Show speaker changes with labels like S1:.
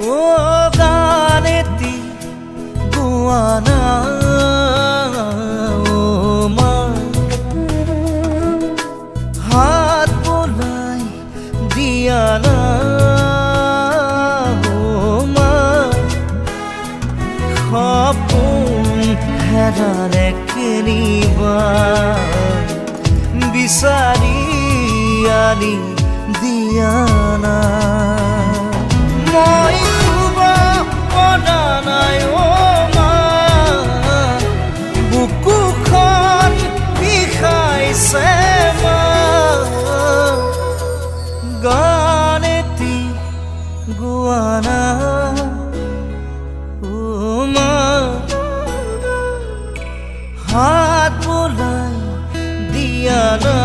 S1: ও গানেতি গোয়ানা ও মা হাত বোলাই দিয়ানা ও মা সপোন হেৰালে কেনিবা বিচাৰি আনি দিয়ানা মই শুব পৰা নাই অ মা বুকুখন বিষাইছে মা গানেতি গোৱানা ও মা হাত বোলাই দিয়ানা